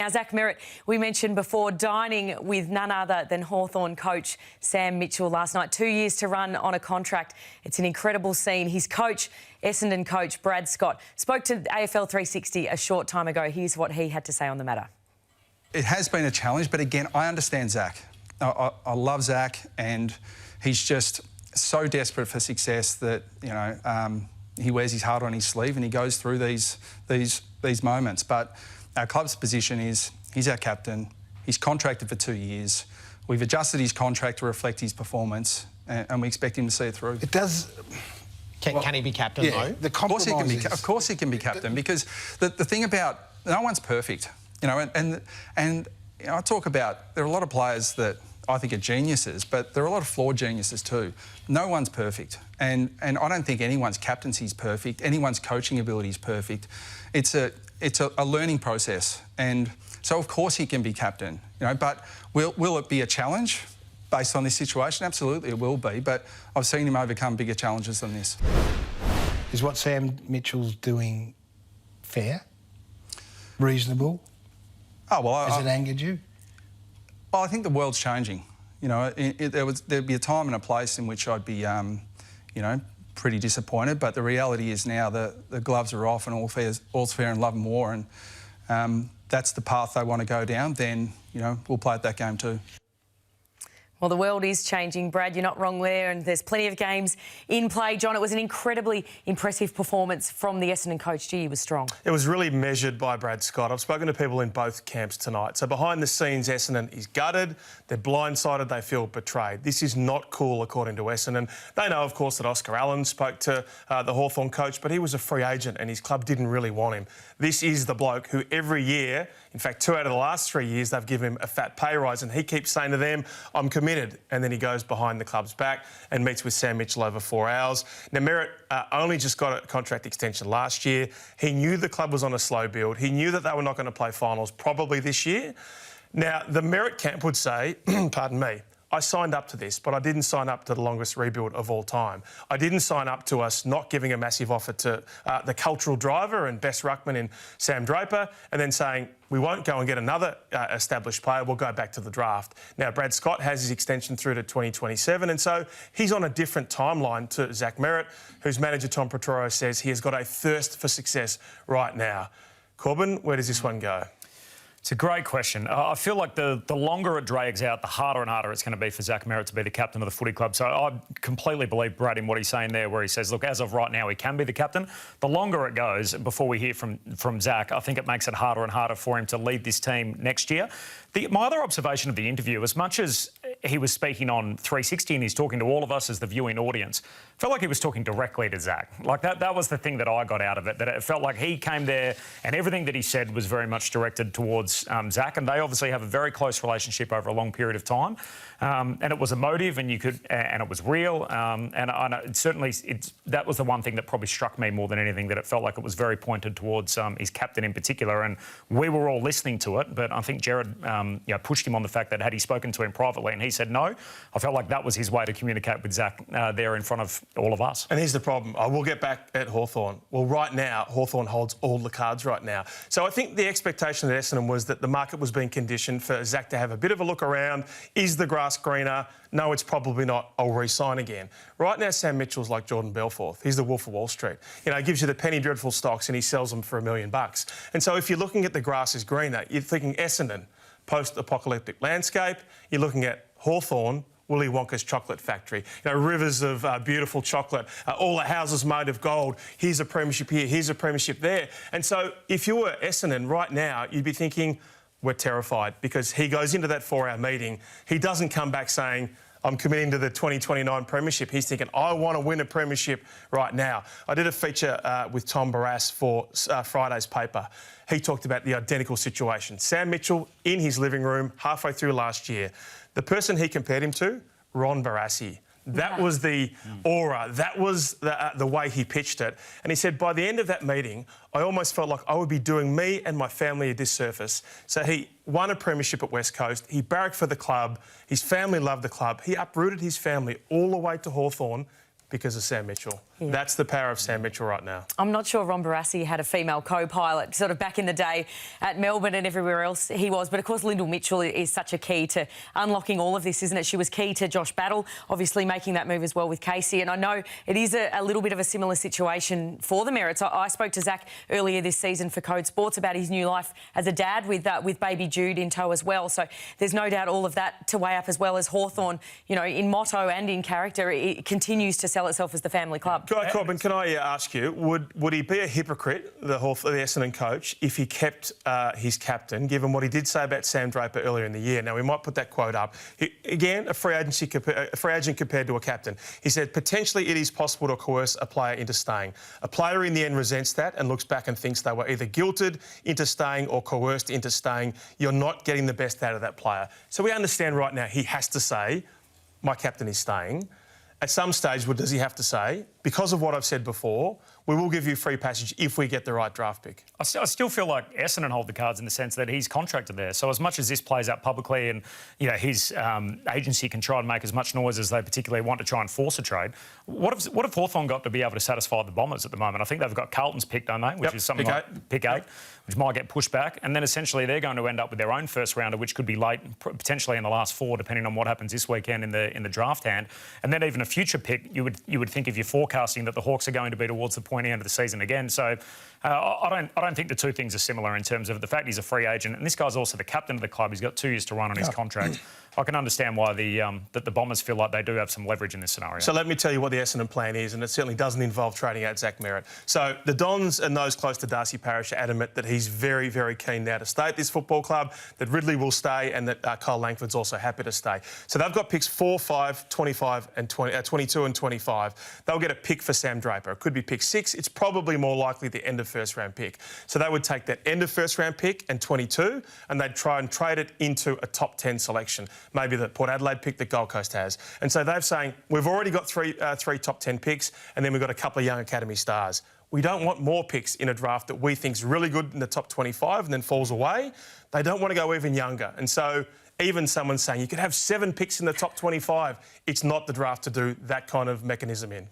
Now, Zach Merrett, we mentioned before, dining with none other than Hawthorn coach Sam Mitchell last night. 2 years to run on a contract. It's an incredible scene. His coach, Essendon coach Brad Scott, spoke to AFL 360 a short time ago. Here's what he had to say on the matter. It has been a challenge, but again, I understand Zach. I love Zach, and he's just so desperate for success that, you know, he wears his heart on his sleeve and he goes through these moments. But our club's position is he's our captain. He's contracted for 2 years. We've adjusted his contract to reflect his performance, and we expect him to see it through. It does. Can he be captain, though? The compromise of course he can be captain, because the thing about no one's perfect, you know, and you know, I talk about there are a lot of players that I think are geniuses, but there are a lot of flawed geniuses too. No one's perfect, and I don't think anyone's captaincy is perfect. Anyone's coaching ability is perfect. It's a learning process, and so of course he can be captain, you know. But will it be a challenge based on this situation? Absolutely, it will be. But I've seen him overcome bigger challenges than this. Is what Sam Mitchell's doing fair, reasonable? Oh well, has it angered you? Well, I think the world's changing. You know, there'd be a time and a place in which I'd be, you know, pretty disappointed. But the reality is now the gloves are off and all's fair in love and war, and that's the path they want to go down. Then, you know, we'll play at that game too. Well, the world is changing, Brad. You're not wrong there, and there's plenty of games in play. John, it was an incredibly impressive performance from the Essendon coach. Gee, he was strong. It was really measured by Brad Scott. I've spoken to people in both camps tonight. So behind the scenes, Essendon is gutted. They're blindsided. They feel betrayed. This is not cool, according to Essendon. They know, of course, that Oscar Allen spoke to the Hawthorn coach, but he was a free agent and his club didn't really want him. This is the bloke who every year, in fact, 2 out of the last 3 years, they've given him a fat pay rise, and he keeps saying to them, I'm committed. And then he goes behind the club's back and meets with Sam Mitchell over 4 hours. Now, Merritt only just got a contract extension last year. He knew the club was on a slow build. He knew that they were not going to play finals probably this year. Now, the Merritt camp would say, pardon me, I signed up to this, but I didn't sign up to the longest rebuild of all time. I didn't sign up to us not giving a massive offer to the cultural driver and best ruckman in Sam Draper, and then saying, we won't go and get another established player, we'll go back to the draft. Now, Brad Scott has his extension through to 2027, and so he's on a different timeline to Zach Merrett, whose manager Tom Petroro says he has got a thirst for success right now. Corbin, where does this one go? It's a great question. I feel like the longer it drags out, the harder and harder it's going to be for Zach Merrett to be the captain of the footy club. So I completely believe Brad in what he's saying there, where he says, look, as of right now, he can be the captain. The longer it goes, before we hear from Zach, I think it makes it harder and harder for him to lead this team next year. My other observation of the interview, as much as he was speaking on 360 and he's talking to all of us as the viewing audience, felt like he was talking directly to Zach. Like that was the thing that I got out of it, that it felt like he came there and everything that he said was very much directed towards Zach, and they obviously have a very close relationship over a long period of time. And it was emotive, and and it was real. And that was the one thing that probably struck me more than anything, that it felt like it was very pointed towards his captain in particular. And we were all listening to it, but I think Jared pushed him on the fact that had he spoken to him privately and he said no, I felt like that was his way to communicate with Zach there in front of all of us. And here's the problem. I will get back at Hawthorn. Well, right now, Hawthorn holds all the cards right now. So I think the expectation at Essendon was that the market was being conditioned for Zach to have a bit of a look around. Is the grass greener? No, it's probably not. I'll re-sign again. Right now, Sam Mitchell's like Jordan Belforth. He's the Wolf of Wall Street. You know, he gives you the penny dreadful stocks and he sells them for $1 million. And so if you're looking at the grass is greener, you're thinking Essendon, post-apocalyptic landscape. You're looking at Hawthorn, Willy Wonka's chocolate factory. You know, rivers of beautiful chocolate, all the houses made of gold. Here's a premiership here, here's a premiership there. And so if you were Essendon right now, you'd be thinking, we're terrified, because he goes into that 4-hour meeting. He doesn't come back saying, I'm committing to the 2029 premiership. He's thinking, I want to win a premiership right now. I did a feature with Tom Barrass for Friday's paper. He talked about the identical situation. Sam Mitchell in his living room halfway through last year. The person he compared him to, Ron Barassi. That was the aura. That was the way he pitched it. And he said, by the end of that meeting, I almost felt like I would be doing me and my family a disservice. So he won a premiership at West Coast. He barracked for the club. His family loved the club. He uprooted his family all the way to Hawthorn because of Sam Mitchell. Yeah. That's the power of Sam Mitchell right now. I'm not sure Ron Barassi had a female co-pilot sort of back in the day at Melbourne and everywhere else he was. But, of course, Lyndall Mitchell is such a key to unlocking all of this, isn't it? She was key to Josh Battle, obviously making that move as well with Casey. And I know it is a little bit of a similar situation for the Merritts. I spoke to Zach earlier this season for Code Sports about his new life as a dad with baby Jude in tow as well. So there's no doubt all of that to weigh up, as well as Hawthorn, you know, in motto and in character, it continues to sell itself as the family club. Corbin, can I ask you, would he be a hypocrite, the Essendon coach, if he kept his captain, given what he did say about Sam Draper earlier in the year? Now, we might put that quote up. Again, a free agent compared to a captain. He said, potentially it is possible to coerce a player into staying. A player in the end resents that and looks back and thinks they were either guilted into staying or coerced into staying. You're not getting the best out of that player. So we understand right now he has to say, my captain is staying. At some stage, what does he have to say? Because of what I've said before, we will give you free passage if we get the right draft pick. I still feel like Essendon hold the cards in the sense that he's contracted there. So as much as this plays out publicly and, you know, his agency can try and make as much noise as they particularly want to try and force a trade, what have Hawthorn got to be able to satisfy the Bombers at the moment? I think they've got Carlton's pick, don't they? Which is something like pick 8, which might get pushed back. And then essentially they're going to end up with their own first rounder, which could be late, potentially in the last 4, depending on what happens this weekend in the draft hand. And then even a future pick, you would think if you're forecasting that the Hawks are going to be towards the pointy end of the season again. So I don't think the two things are similar in terms of the fact he's a free agent, and this guy's also the captain of the club. He's got 2 years to run on his contract. I can understand why that the Bombers feel like they do have some leverage in this scenario. So let me tell you what the Essendon plan is, and it certainly doesn't involve trading out Zach Merrett. So the Dons and those close to Darcy Parish are adamant that he's very, very keen now to stay at this football club, that Ridley will stay, and that Kyle Langford's also happy to stay. So they've got picks 4, 5, 25 and 22 and 25. They'll get a pick for Sam Draper. It could be pick 6. It's probably more likely the end of first-round pick. So they would take that end of first-round pick and 22, and they'd try and trade it into a top 10 selection, maybe the Port Adelaide pick that Gold Coast has. And so they're saying, we've already got three top 10 picks, and then we've got a couple of young academy stars. We don't want more picks in a draft that we think's really good in the top 25 and then falls away. They don't want to go even younger. And so even someone saying you could have 7 picks in the top 25, it's not the draft to do that kind of mechanism in.